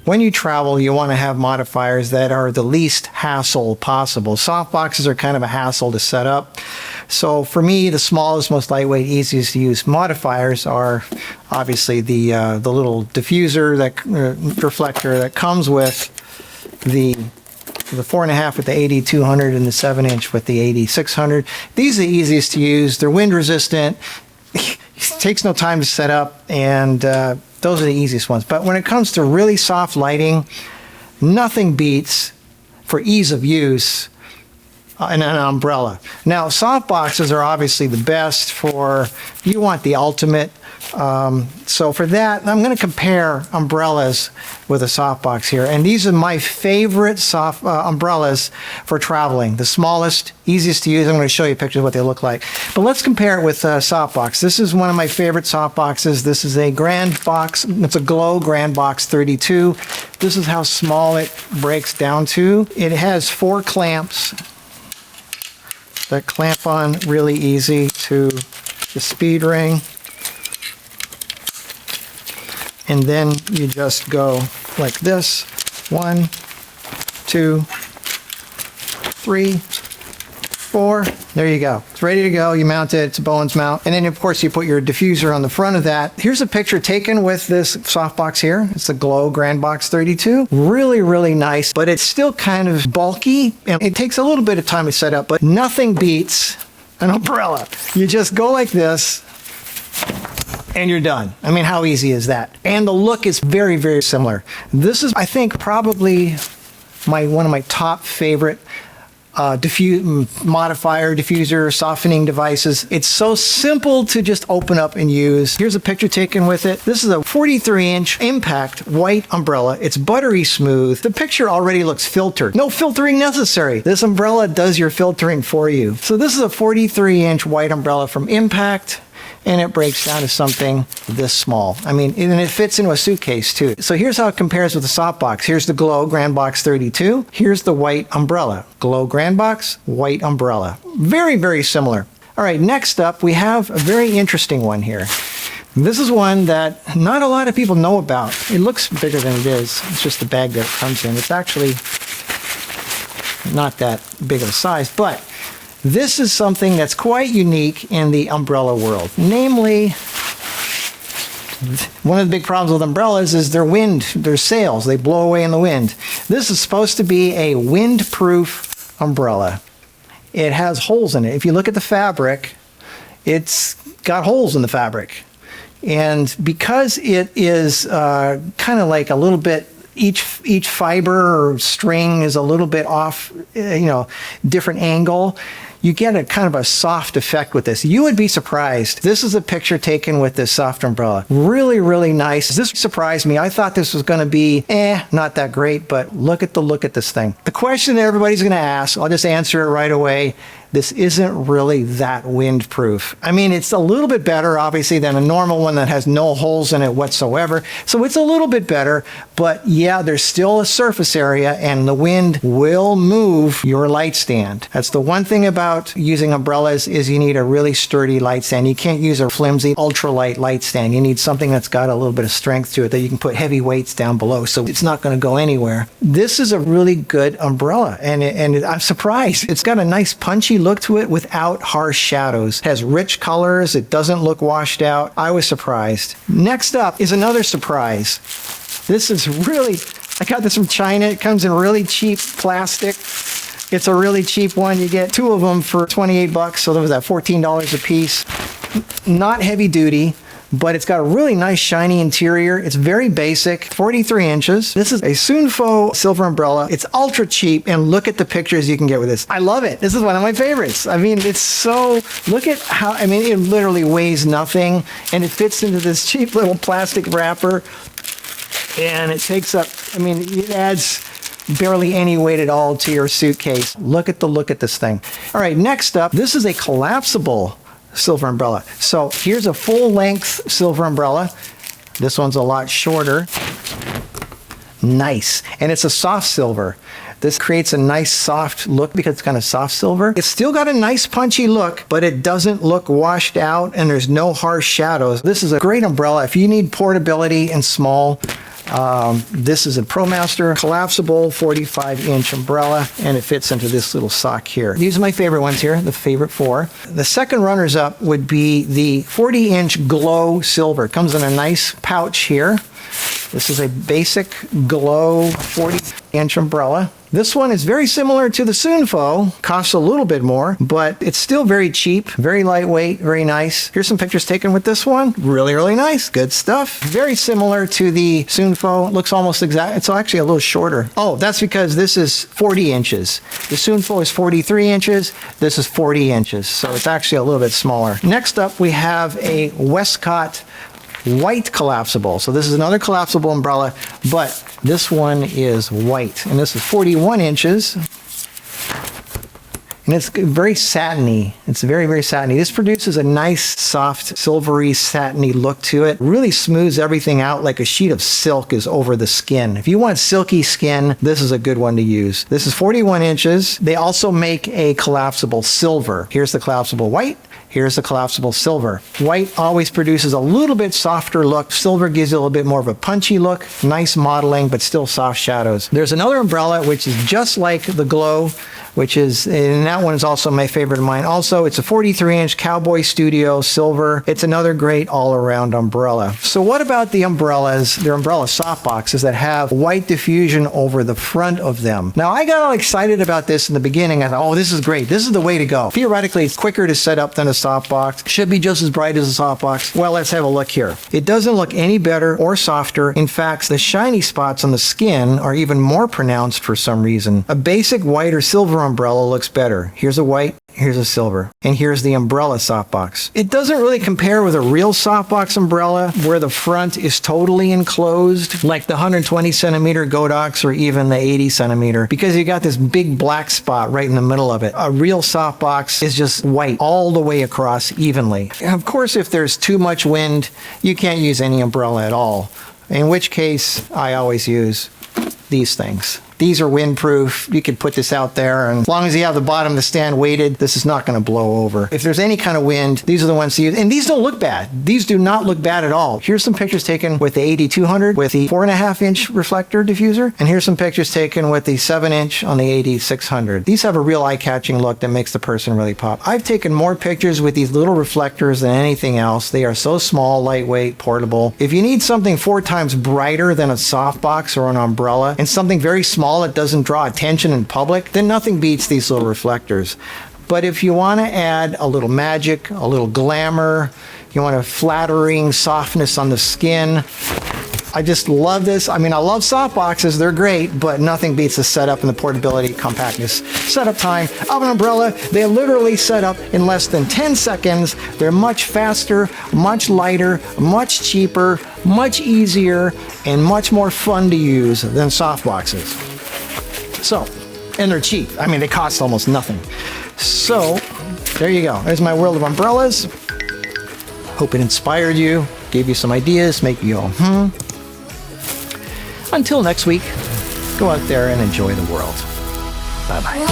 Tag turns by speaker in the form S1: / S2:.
S1: when you travel, you want to have modifiers that are the least hassle possible. Softboxes are kind of a hassle to set up. So for me, the smallest, most lightweight, easiest to use modifiers are obviously the little diffuser, that reflector that comes with the 4.5 with the AD200 and the 7-inch with the AD600. These are the easiest to use. They're wind resistant. It takes no time to set up, and those are the easiest ones. But when it comes to really soft lighting, nothing beats, for ease of use, an umbrella. Now, softboxes are obviously the best for, you want the ultimate. So for that, I'm going to compare umbrellas with a softbox here. And these are my favorite soft umbrellas for traveling. The smallest, easiest to use. I'm going to show you pictures of what they look like. But let's compare it with a softbox. This is one of my favorite softboxes. This is a Grand Box. It's a Glow Grand Box 32. This is how small it breaks down to. It has 4 clamps that clamp on really easy to the speed ring. And then you just go like this. 1, 2, 3, 4. There you go. It's ready to go. You mount it. It's a Bowen's mount. And then, of course, you put your diffuser on the front of that. Here's a picture taken with this softbox here. It's the Glow Grand Box 32. Really, really nice, but it's still kind of bulky, and it takes a little bit of time to set up, but nothing beats an umbrella. You just go like this, and you're done. I mean, how easy is that? And the look is very, very similar. This is, I think, probably one of my top favorite diffuser, softening devices. It's so simple to just open up and use. Here's a picture taken with it. This is a 43-inch impact white umbrella. It's buttery smooth. The picture already looks filtered. No filtering necessary. This umbrella does your filtering for you. So this is a 43-inch white umbrella from Impact, and it breaks down to something this small. I mean, and it fits into a suitcase too. So here's how it compares with the softbox. Here's the Glow Grand Box 32. Here's the white umbrella. Glow Grand Box, white umbrella. Very, very similar. All right, next up, we have a very interesting one here. This is one that not a lot of people know about. It looks bigger than it is. It's just the bag that it comes in. It's actually not that big of a size, but this is something that's quite unique in the umbrella world. Namely, one of the big problems with umbrellas is their sails. They blow away in the wind. This is supposed to be a windproof umbrella. It has holes in it. If you look at the fabric, it's got holes in the fabric. And because it is kind of like a little bit, each fiber or string is a little bit off, different angle, you get a kind of a soft effect with this. You would be surprised. This is a picture taken with this soft umbrella. Really, really nice. This surprised me. I thought this was going to be, not that great, but look at this thing. The question that everybody's going to ask, I'll just answer it right away. This isn't really that windproof. I mean, it's a little bit better, obviously, than a normal one that has no holes in it whatsoever. So it's a little bit better, but yeah, there's still a surface area, and the wind will move your light stand. That's the one thing about using umbrellas, is you need a really sturdy light stand. You can't use a flimsy ultralight light stand. You need something that's got a little bit of strength to it, that you can put heavy weights down below, so it's not going to go anywhere. This is a really good umbrella, and I'm surprised. It's got a nice punchy look to it without harsh shadows. It has rich colors. It doesn't look washed out. I was surprised. Next up is another surprise. This is really, I got this from China. It comes in really cheap plastic. It's a really cheap one. You get 2 of them for 28 bucks. So there was that $14 a piece. Not heavy duty, but it's got a really nice shiny interior. It's very basic, 43 inches. This is a Sunfo silver umbrella. It's ultra cheap, and look at the pictures you can get with this. I love it. This is one of my favorites. I mean, it's so, look at how, I mean, it literally weighs nothing, and it fits into this cheap little plastic wrapper, and it takes up, I mean, it adds barely any weight at all to your suitcase. Look at this thing. All right, next up, this is a collapsible silver umbrella. So here's a full-length silver umbrella. This one's a lot shorter. Nice. And it's a soft silver. This creates a nice soft look because it's kind of soft silver. It's still got a nice punchy look, but it doesn't look washed out, and there's no harsh shadows. This is a great umbrella. If you need portability and small, This is a ProMaster collapsible 45-inch umbrella, and it fits into this little sock here. These are my favorite ones here, the favorite four. The second runners-up would be the 40-inch Glow Silver. It comes in a nice pouch here. This is a basic Glow 40-inch umbrella. This one is very similar to the Sunfo, costs a little bit more, but it's still very cheap, very lightweight, very nice. Here's some pictures taken with this one. Really, really nice. Good stuff. Very similar to the Sunfo. Looks almost exact. It's actually a little shorter. Oh, that's because this is 40 inches. The Sunfo is 43 inches. This is 40 inches, so it's actually a little bit smaller. Next up, we have a Westcott white collapsible. So this is another collapsible umbrella, but this one is white, and this is 41 inches. And it's very satiny. It's very, very satiny. This produces a nice, soft, silvery, satiny look to it. Really smooths everything out like a sheet of silk is over the skin. If you want silky skin, this is a good one to use. This is 41 inches. They also make a collapsible silver. Here's the collapsible white. Here's the collapsible silver. White always produces a little bit softer look. Silver gives you a little bit more of a punchy look. Nice modeling, but still soft shadows. There's another umbrella which is just like the Glow, which is, and that one is also my favorite of mine. Also, it's a 43-inch Cowboy Studio silver. It's another great all-around umbrella. So what about the umbrellas? They're umbrella softboxes that have white diffusion over the front of them. Now, I got all excited about this in the beginning. I thought, oh, this is great. This is the way to go. Theoretically, it's quicker to set up than a softbox. Should be just as bright as a softbox. Well, let's have a look here. It doesn't look any better or softer. In fact, the shiny spots on the skin are even more pronounced for some reason. A basic white or silver umbrella looks better. Here's a white, here's a silver, and here's the umbrella softbox. It doesn't really compare with a real softbox umbrella where the front is totally enclosed, like the 120 centimeter Godox or even the 80 centimeter, because you got this big black spot right in the middle of it. A real softbox is just white all the way across evenly. Of course, if there's too much wind, you can't use any umbrella at all, in which case I always use these things. These are windproof. You could put this out there, and as long as you have the bottom of the stand weighted, this is not going to blow over. If there's any kind of wind, these are the ones to use. And these don't look bad. These do not look bad at all. Here's some pictures taken with the AD200 with the 4.5-inch reflector diffuser. And here's some pictures taken with the 7-inch on the AD600. These have a real eye-catching look that makes the person really pop. I've taken more pictures with these little reflectors than anything else. They are so small, lightweight, portable. If you need something 4 times brighter than a softbox or an umbrella, and something very small that doesn't draw attention in public, then nothing beats these little reflectors. But if you want to add a little magic, a little glamour, you want a flattering softness on the skin, I just love this. I mean, I love softboxes. They're great, but nothing beats the setup and the portability, compactness. Setup time of an umbrella, they literally set up in less than 10 seconds. They're much faster, much lighter, much cheaper, much easier, and much more fun to use than softboxes. So, and they're cheap. I mean, they cost almost nothing. So, there you go. There's my world of umbrellas. Hope it inspired you, gave you some ideas, make you go, Until next week, go out there and enjoy the world. Bye-bye.